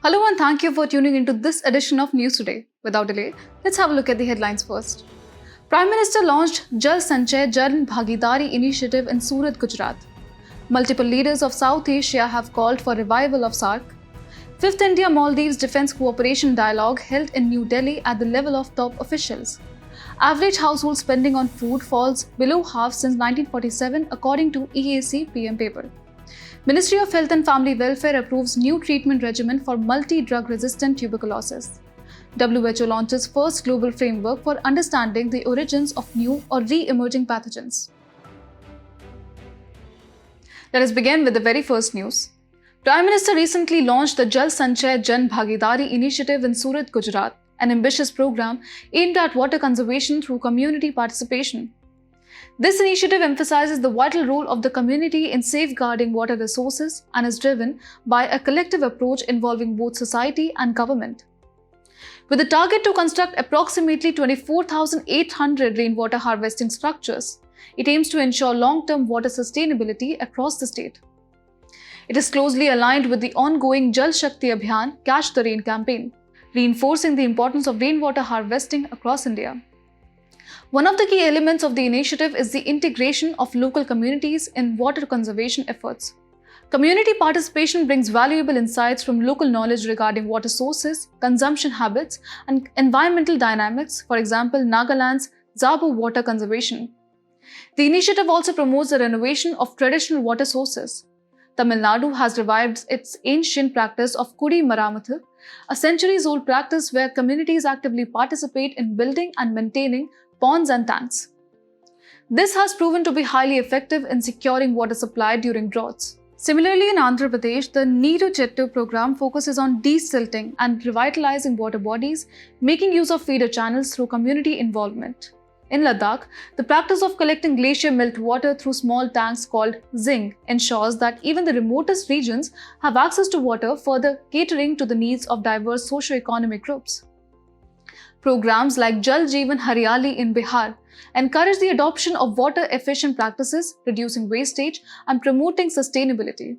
Hello and thank you for tuning into this edition of News Today. Without delay, let's have a look at the headlines first. Prime Minister launched Jal Sanchay Jan Bhagidari initiative in Surat, Gujarat. Multiple leaders of South Asia have called for revival of SAARC. 5th India-Maldives Defence Cooperation Dialogue held in New Delhi at the level of top officials. Average household spending on food falls below half since 1947 according to EAC PM paper. Ministry of Health and Family Welfare approves new treatment regimen for multi-drug resistant tuberculosis. WHO launches first global framework for understanding the origins of new or re-emerging pathogens. Let us begin with the very first news. Prime Minister recently launched the Jal Sanchay Jan Bhagidari initiative in Surat, Gujarat, an ambitious program aimed at water conservation through community participation. This initiative emphasizes the vital role of the community in safeguarding water resources and is driven by a collective approach involving both society and government. With a target to construct approximately 24,800 rainwater harvesting structures, it aims to ensure long-term water sustainability across the state. It is closely aligned with the ongoing Jal Shakti Abhiyan Catch the Rain campaign, reinforcing the importance of rainwater harvesting across India. One of the key elements of the initiative is the integration of local communities in water conservation efforts. Community participation brings valuable insights from local knowledge regarding water sources, consumption habits, and environmental dynamics, for example, Nagaland's Zabu water conservation. The initiative also promotes the renovation of traditional water sources. Tamil Nadu has revived its ancient practice of Kudi Maramathu, a centuries-old practice where communities actively participate in building and maintaining ponds and tanks. This has proven to be highly effective in securing water supply during droughts. Similarly, in Andhra Pradesh, the Neeru Chettu program focuses on desilting and revitalizing water bodies, making use of feeder channels through community involvement. In Ladakh, the practice of collecting glacier melt water through small tanks called Zing ensures that even the remotest regions have access to water, further catering to the needs of diverse socio-economic groups. Programs like Jal Jeevan Haryali in Bihar encourage the adoption of water-efficient practices, reducing wastage and promoting sustainability.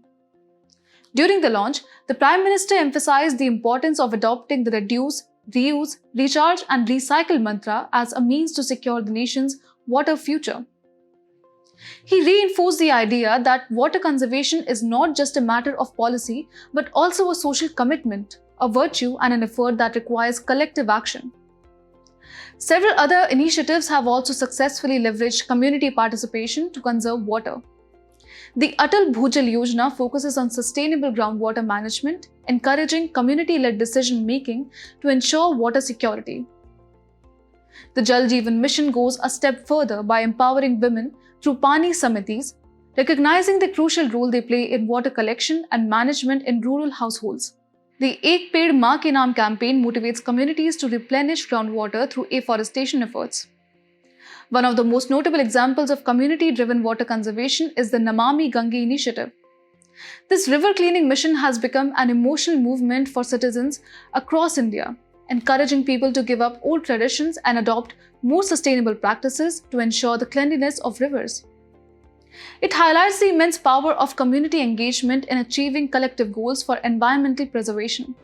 During the launch, the Prime Minister emphasized the importance of adopting the reduce, reuse, recharge and recycle mantra as a means to secure the nation's water future. He reinforced the idea that water conservation is not just a matter of policy but also a social commitment, a virtue and an effort that requires collective action. Several other initiatives have also successfully leveraged community participation to conserve water. The Atal Bhujal Yojana focuses on sustainable groundwater management, encouraging community-led decision-making to ensure water security. The Jal Jeevan Mission goes a step further by empowering women through Pani Samitis, recognizing the crucial role they play in water collection and management in rural households. The Ek Ped Maa Ke Naam campaign motivates communities to replenish groundwater through afforestation efforts. One of the most notable examples of community-driven water conservation is the Namami Gange initiative. This river cleaning mission has become an emotional movement for citizens across India, encouraging people to give up old traditions and adopt more sustainable practices to ensure the cleanliness of rivers. It highlights the immense power of community engagement in achieving collective goals for environmental preservation.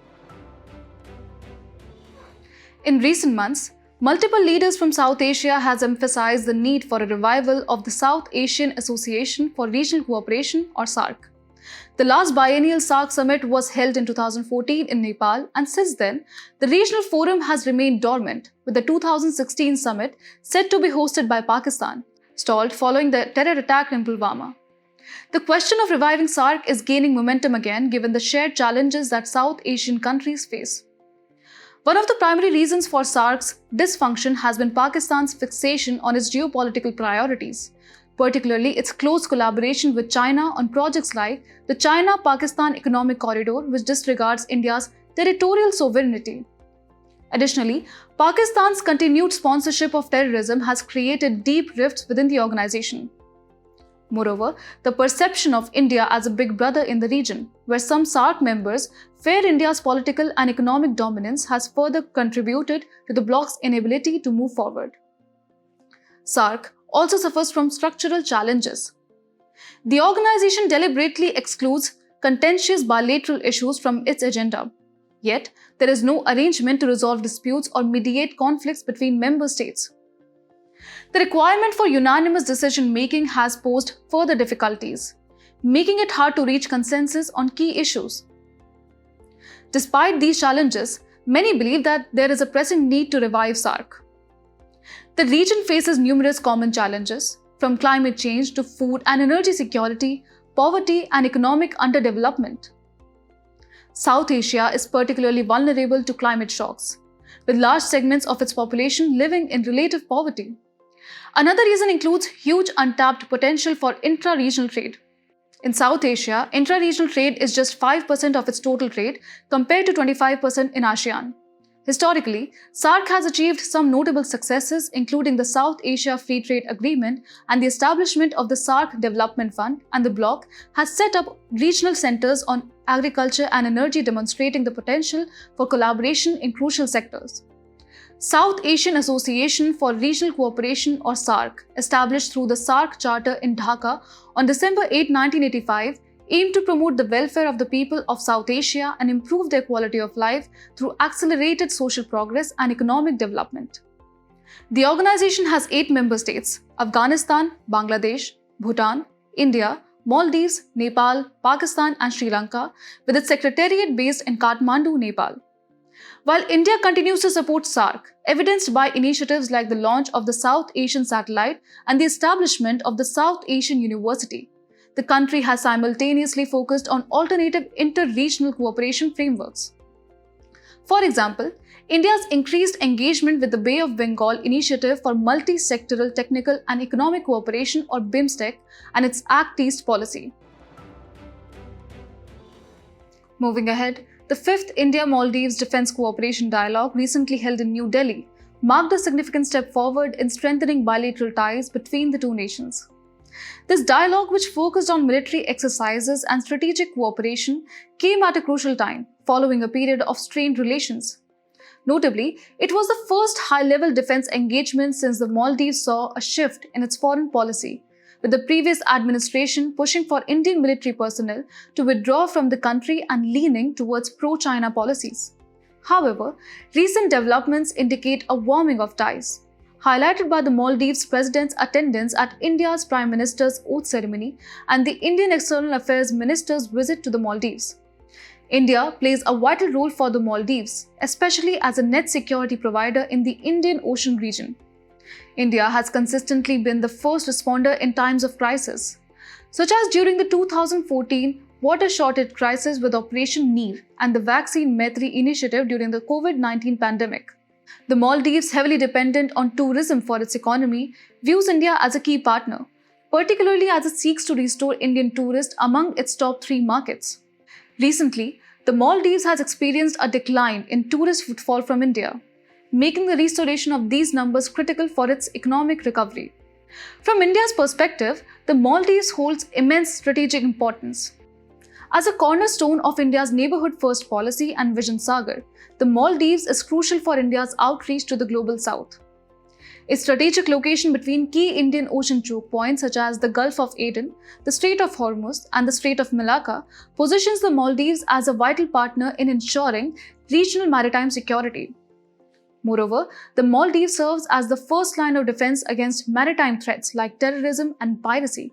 In recent months, multiple leaders from South Asia have emphasized the need for a revival of the South Asian Association for Regional Cooperation or SAARC. The last biennial SAARC summit was held in 2014 in Nepal, and since then, the regional forum has remained dormant, with the 2016 summit set to be hosted by Pakistan, stalled following the terror attack in Pulwama. The question of reviving SAARC is gaining momentum again given the shared challenges that South Asian countries face. One of the primary reasons for SAARC's dysfunction has been Pakistan's fixation on its geopolitical priorities, particularly its close collaboration with China on projects like the China-Pakistan Economic Corridor, which disregards India's territorial sovereignty. Additionally, Pakistan's continued sponsorship of terrorism has created deep rifts within the organization. Moreover, the perception of India as a big brother in the region, where some SAARC members fear India's political and economic dominance, has further contributed to the bloc's inability to move forward. SAARC also suffers from structural challenges. The organization deliberately excludes contentious bilateral issues from its agenda. Yet, there is no arrangement to resolve disputes or mediate conflicts between member states. The requirement for unanimous decision-making has posed further difficulties, making it hard to reach consensus on key issues. Despite these challenges, many believe that there is a pressing need to revive SAARC. The region faces numerous common challenges, from climate change to food and energy security, poverty and economic underdevelopment. South Asia is particularly vulnerable to climate shocks, with large segments of its population living in relative poverty. Another reason includes huge untapped potential for intra-regional trade. In South Asia, intra-regional trade is just 5% of its total trade compared to 25% in ASEAN. Historically, SAARC has achieved some notable successes, including the South Asia Free Trade Agreement and the establishment of the SAARC Development Fund, and the bloc has set up regional centers on agriculture and energy, demonstrating the potential for collaboration in crucial sectors. South Asian Association for Regional Cooperation, or SAARC, established through the SAARC Charter in Dhaka on December 8, 1985, aimed to promote the welfare of the people of South Asia and improve their quality of life through accelerated social progress and economic development. The organization has 8 member states: Afghanistan, Bangladesh, Bhutan, India, Maldives, Nepal, Pakistan and Sri Lanka, with its secretariat based in Kathmandu, Nepal. While India continues to support SAARC, evidenced by initiatives like the launch of the South Asian Satellite and the establishment of the South Asian University, the country has simultaneously focused on alternative inter-regional cooperation frameworks. For example, India's increased engagement with the Bay of Bengal Initiative for Multi-Sectoral Technical and Economic Cooperation, or BIMSTEC, and its Act East policy. Moving ahead, the 5th India-Maldives Defence Cooperation Dialogue, recently held in New Delhi, marked a significant step forward in strengthening bilateral ties between the two nations. This dialogue, which focused on military exercises and strategic cooperation, came at a crucial time, following a period of strained relations. Notably, it was the first high-level defence engagement since the Maldives saw a shift in its foreign policy, with the previous administration pushing for Indian military personnel to withdraw from the country and leaning towards pro-China policies. However, recent developments indicate a warming of ties, highlighted by the Maldives President's attendance at India's Prime Minister's oath ceremony and the Indian External Affairs Minister's visit to the Maldives. India plays a vital role for the Maldives, especially as a net security provider in the Indian Ocean region. India has consistently been the first responder in times of crisis, such as during the 2014 water shortage crisis with Operation Neer and the Vaccine Maitri initiative during the COVID-19 pandemic. The Maldives, heavily dependent on tourism for its economy, views India as a key partner, particularly as it seeks to restore Indian tourists among its top 3 markets. Recently, the Maldives has experienced a decline in tourist footfall from India, making the restoration of these numbers critical for its economic recovery. From India's perspective, the Maldives holds immense strategic importance. As a cornerstone of India's neighborhood-first policy and Vision Sagar, the Maldives is crucial for India's outreach to the global south. Its strategic location between key Indian Ocean choke points such as the Gulf of Aden, the Strait of Hormuz, and the Strait of Malacca positions the Maldives as a vital partner in ensuring regional maritime security. Moreover, the Maldives serves as the first line of defense against maritime threats like terrorism and piracy,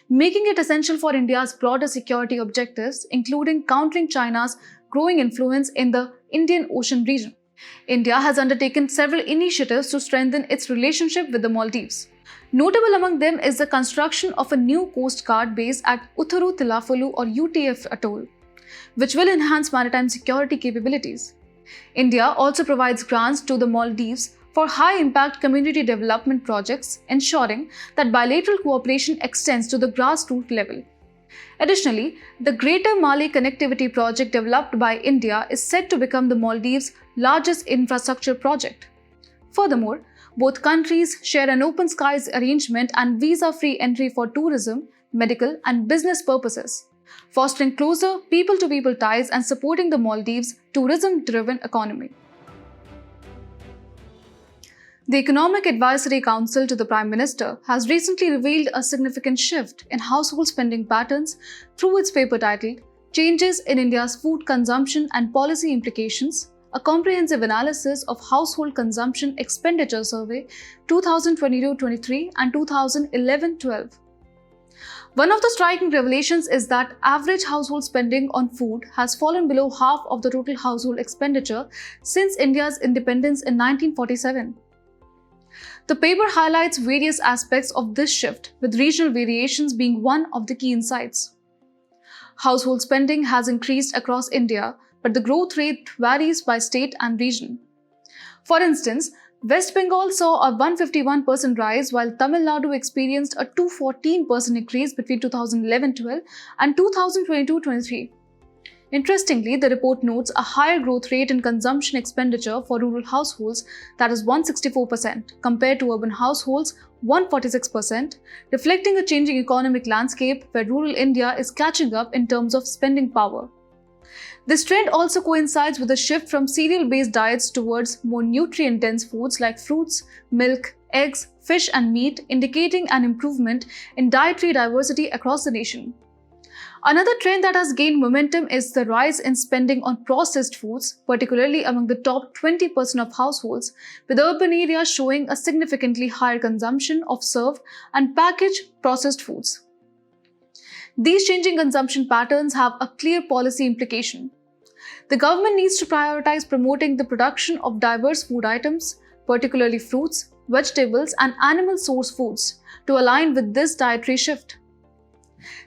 making it essential for India's broader security objectives, including countering China's growing influence in the Indian Ocean region. India has undertaken several initiatives to strengthen its relationship with the Maldives. Notable among them is the construction of a new coast guard base at Uttaru Tilafulu, or UTF atoll, which will enhance maritime security capabilities. India also provides grants to the Maldives for high-impact community development projects, ensuring that bilateral cooperation extends to the grassroots level. Additionally, the Greater Mali Connectivity Project developed by India is set to become the Maldives' largest infrastructure project. Furthermore, both countries share an open skies arrangement and visa-free entry for tourism, medical, and business purposes, fostering closer people-to-people ties and supporting the Maldives' tourism-driven economy. The Economic Advisory Council to the Prime Minister has recently revealed a significant shift in household spending patterns through its paper titled Changes in India's food consumption and policy implications, a comprehensive analysis of Household Consumption Expenditure Survey 2022-23 and 2011-12. One of the striking revelations is that average household spending on food has fallen below half of the total household expenditure since India's independence in 1947. The paper highlights various aspects of this shift, with regional variations being one of the key insights. Household spending has increased across India, but the growth rate varies by state and region. For instance, West Bengal saw a 151% rise, while Tamil Nadu experienced a 214% increase between 2011-12 and 2022-23. Interestingly, the report notes a higher growth rate in consumption expenditure for rural households, that is 164%, compared to urban households 146%, reflecting a changing economic landscape where rural India is catching up in terms of spending power. This trend also coincides with a shift from cereal-based diets towards more nutrient-dense foods like fruits, milk, eggs, fish and meat, indicating an improvement in dietary diversity across the nation. Another trend that has gained momentum is the rise in spending on processed foods, particularly among the top 20% of households, with urban areas showing a significantly higher consumption of served and packaged processed foods. These changing consumption patterns have a clear policy implication. The government needs to prioritize promoting the production of diverse food items, particularly fruits, vegetables, and animal source foods, to align with this dietary shift.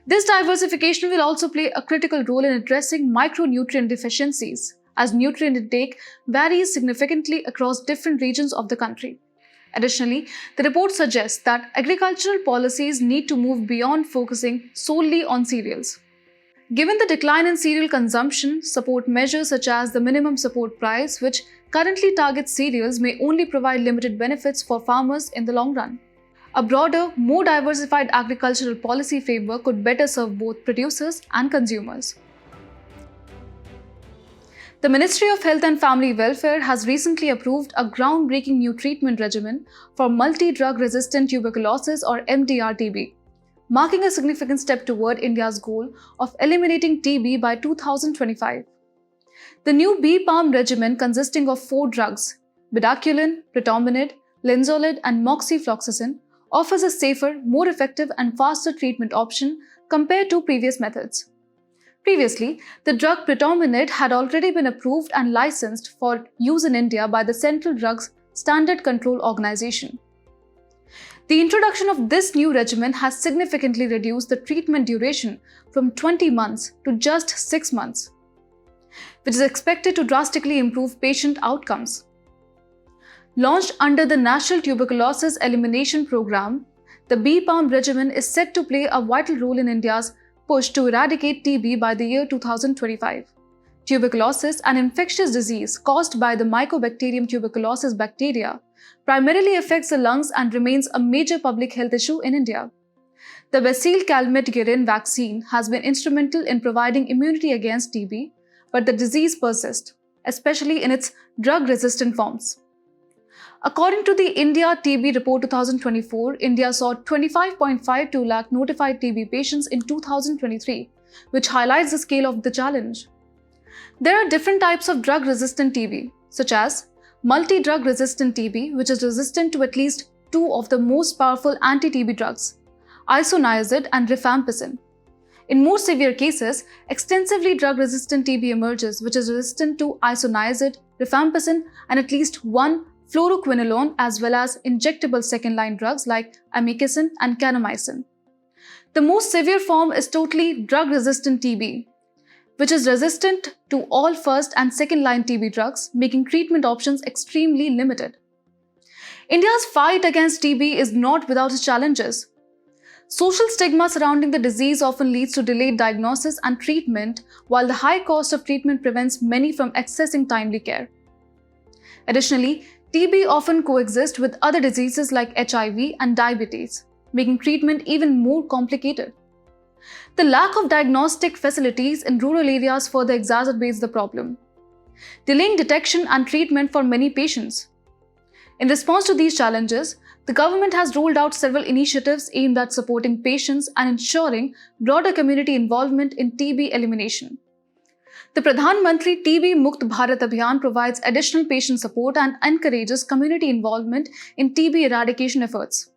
This diversification will also play a critical role in addressing micronutrient deficiencies, as nutrient intake varies significantly across different regions of the country. Additionally, the report suggests that agricultural policies need to move beyond focusing solely on cereals. Given the decline in cereal consumption, support measures such as the minimum support price, which currently targets cereals, may only provide limited benefits for farmers in the long run. A broader, more diversified agricultural policy framework could better serve both producers and consumers. The Ministry of Health and Family Welfare has recently approved a groundbreaking new treatment regimen for multi-drug resistant tuberculosis or MDR TB, marking a significant step toward India's goal of eliminating TB by 2025. The new BPaLM regimen, consisting of 4 drugs, bedaquiline, pretomanid, linezolid and moxifloxacin, offers a safer, more effective and faster treatment option compared to previous methods. Previously, the drug pretomanid had already been approved and licensed for use in India by the Central Drugs Standard Control Organization. The introduction of this new regimen has significantly reduced the treatment duration from 20 months to just 6 months, which is expected to drastically improve patient outcomes. Launched under the National Tuberculosis Elimination Program, the BPaLM regimen is set to play a vital role in India's push to eradicate TB by the year 2025. Tuberculosis, an infectious disease caused by the Mycobacterium tuberculosis bacteria, primarily affects the lungs and remains a major public health issue in India. The Bacille-Calmette-Guerin vaccine has been instrumental in providing immunity against TB, but the disease persists, especially in its drug-resistant forms. According to the India TB report 2024, India saw 25.52 lakh notified TB patients in 2023, which highlights the scale of the challenge. There are different types of drug-resistant TB, such as multi-drug resistant TB, which is resistant to at least 2 of the most powerful anti-TB drugs, isoniazid and rifampicin. In more severe cases, extensively drug-resistant TB emerges, which is resistant to isoniazid, rifampicin, and at least 1 fluoroquinolone, as well as injectable second-line drugs like amikacin and kanamycin. The most severe form is totally drug-resistant TB, which is resistant to all first and second-line TB drugs, making treatment options extremely limited. India's fight against TB is not without its challenges. Social stigma surrounding the disease often leads to delayed diagnosis and treatment, while the high cost of treatment prevents many from accessing timely care. Additionally, TB often coexists with other diseases like HIV and diabetes, making treatment even more complicated. The lack of diagnostic facilities in rural areas further exacerbates the problem, delaying detection and treatment for many patients. In response to these challenges, the government has rolled out several initiatives aimed at supporting patients and ensuring broader community involvement in TB elimination. The Pradhan Mantri TB Mukt Bharat Abhiyan provides additional patient support and encourages community involvement in TB eradication efforts.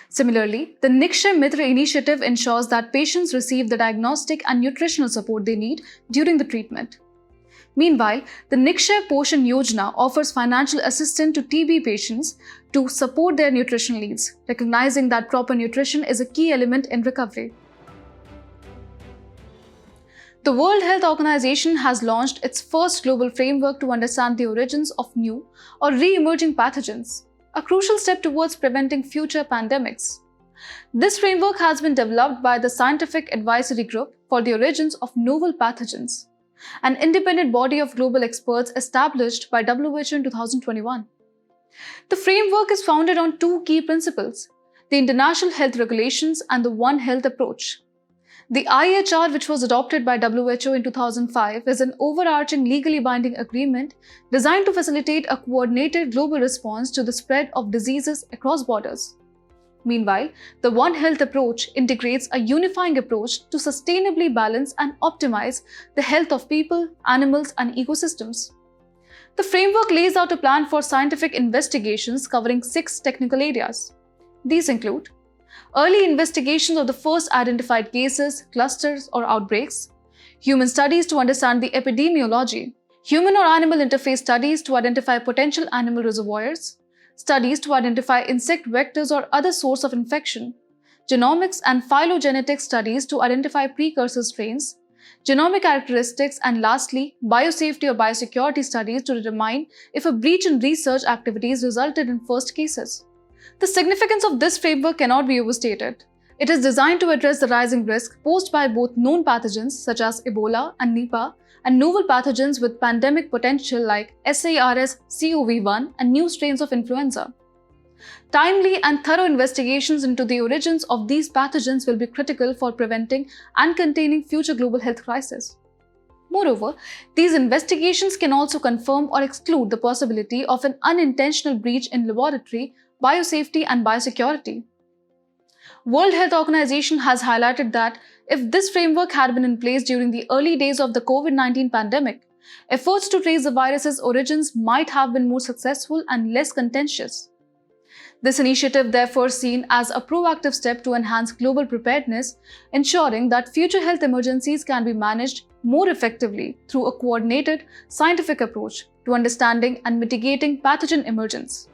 Similarly, the Nikshay Mitra initiative ensures that patients receive the diagnostic and nutritional support they need during the treatment. Meanwhile, the Nikshay Poshan Yojana offers financial assistance to TB patients to support their nutritional needs, recognizing that proper nutrition is a key element in recovery. The World Health Organization has launched its first global framework to understand the origins of new or re-emerging pathogens, a crucial step towards preventing future pandemics. This framework has been developed by the Scientific Advisory Group for the Origins of Novel Pathogens, an independent body of global experts established by WHO in 2021. The framework is founded on two key principles: the International Health Regulations and the One Health approach. The IHR, which was adopted by WHO in 2005, is an overarching legally binding agreement designed to facilitate a coordinated global response to the spread of diseases across borders. Meanwhile, the One Health approach integrates a unifying approach to sustainably balance and optimize the health of people, animals, and ecosystems. The framework lays out a plan for scientific investigations covering 6 technical areas. These include early investigations of the first identified cases, clusters, or outbreaks, human studies to understand the epidemiology, human or animal interface studies to identify potential animal reservoirs, studies to identify insect vectors or other source of infection, genomics and phylogenetic studies to identify precursor strains, genomic characteristics, and lastly, biosafety or biosecurity studies to determine if a breach in research activities resulted in first cases. The significance of this framework cannot be overstated. It is designed to address the rising risk posed by both known pathogens such as Ebola and Nipah and novel pathogens with pandemic potential like SARS-CoV-1 and new strains of influenza. Timely and thorough investigations into the origins of these pathogens will be critical for preventing and containing future global health crises. Moreover, these investigations can also confirm or exclude the possibility of an unintentional breach in laboratory, biosafety, and biosecurity. World Health Organization has highlighted that if this framework had been in place during the early days of the COVID-19 pandemic, efforts to trace the virus's origins might have been more successful and less contentious. This initiative therefore seen as a proactive step to enhance global preparedness, ensuring that future health emergencies can be managed more effectively through a coordinated scientific approach to understanding and mitigating pathogen emergence.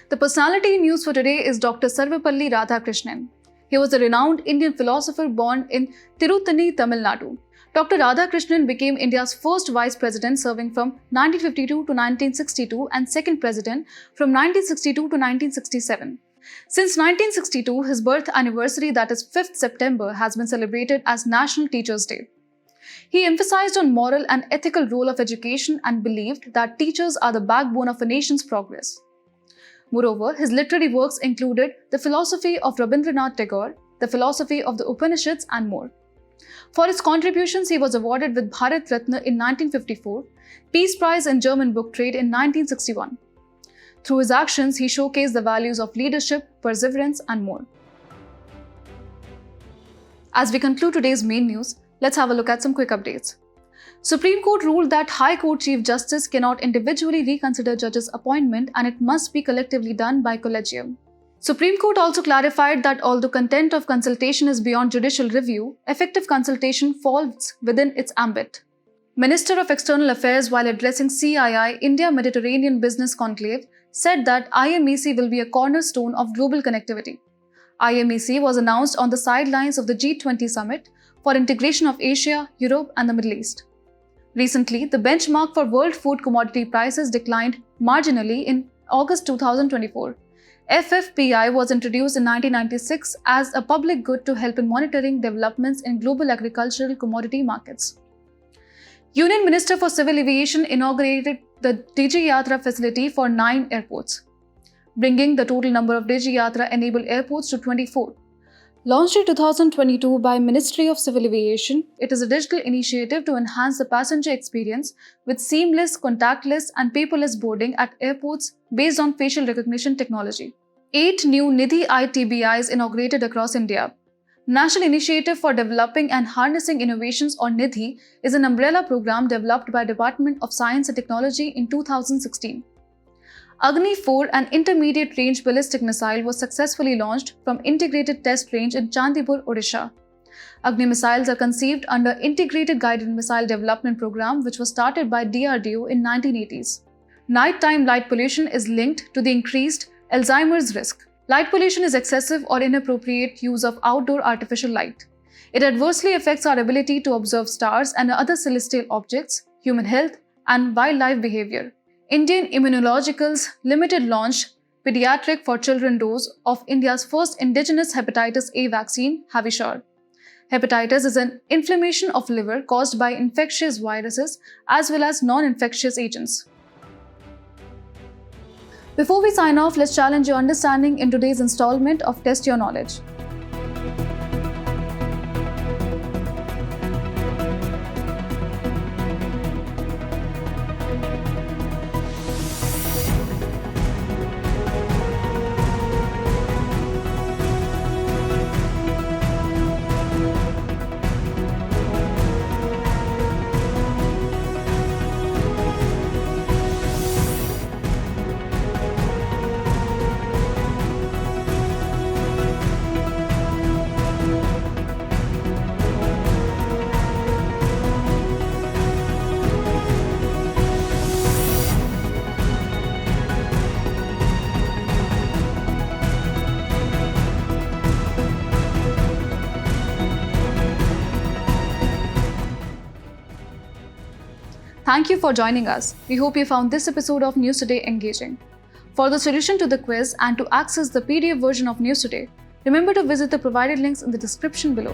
The personality in news for today is Dr. Sarvepalli Radhakrishnan. He was a renowned Indian philosopher born in Tirutani, Tamil Nadu. Dr. Radhakrishnan became India's first vice president, serving from 1952 to 1962 and second president from 1962 to 1967. Since 1962, his birth anniversary, that is 5th September, has been celebrated as National Teachers' Day. He emphasized on moral and ethical role of education and believed that teachers are the backbone of a nation's progress. Moreover, his literary works included the philosophy of Rabindranath Tagore, the philosophy of the Upanishads, and more. For his contributions, he was awarded with Bharat Ratna in 1954, Peace Prize in German Book Trade in 1961. Through his actions, he showcased the values of leadership, perseverance, and more. As we conclude today's main news, let's have a look at some quick updates. Supreme Court ruled that High Court Chief Justice cannot individually reconsider judge's appointment and it must be collectively done by collegium. Supreme Court also clarified that although content of consultation is beyond judicial review, effective consultation falls within its ambit. Minister of External Affairs, while addressing CII India-Mediterranean Business Conclave, said that IMEC will be a cornerstone of global connectivity. IMEC was announced on the sidelines of the G20 summit for integration of Asia, Europe, and the Middle East. Recently, the benchmark for world food commodity prices declined marginally in August 2024. FFPI was introduced in 1996 as a public good to help in monitoring developments in global agricultural commodity markets. Union Minister for Civil Aviation inaugurated the Digi Yatra facility for 9 airports, bringing the total number of Digi Yatra enabled airports to 24. Launched in 2022 by Ministry of Civil Aviation, it is a digital initiative to enhance the passenger experience with seamless, contactless and paperless boarding at airports based on facial recognition technology. 8 new Nidhi ITBIs inaugurated across India. National Initiative for Developing and Harnessing Innovations or NIDHI is an umbrella program developed by Department of Science and Technology in 2016. Agni 4, an intermediate range ballistic missile, was successfully launched from Integrated Test Range in Chandipur, Odisha. Agni missiles are conceived under Integrated Guided Missile Development Program, which was started by DRDO in 1980s. Nighttime light pollution is linked to the increased Alzheimer's risk. Light pollution is excessive or inappropriate use of outdoor artificial light. It adversely affects our ability to observe stars and other celestial objects, human health, and wildlife behavior. Indian Immunologicals Limited launched pediatric for children dose of India's first indigenous hepatitis A vaccine, Havisure. Hepatitis is an inflammation of liver caused by infectious viruses as well as non-infectious agents. Before we sign off, let's challenge your understanding in today's installment of Test Your Knowledge. Thank you for joining us. We hope you found this episode of News Today engaging. For the solution to the quiz and to access the PDF version of News Today, remember to visit the provided links in the description below.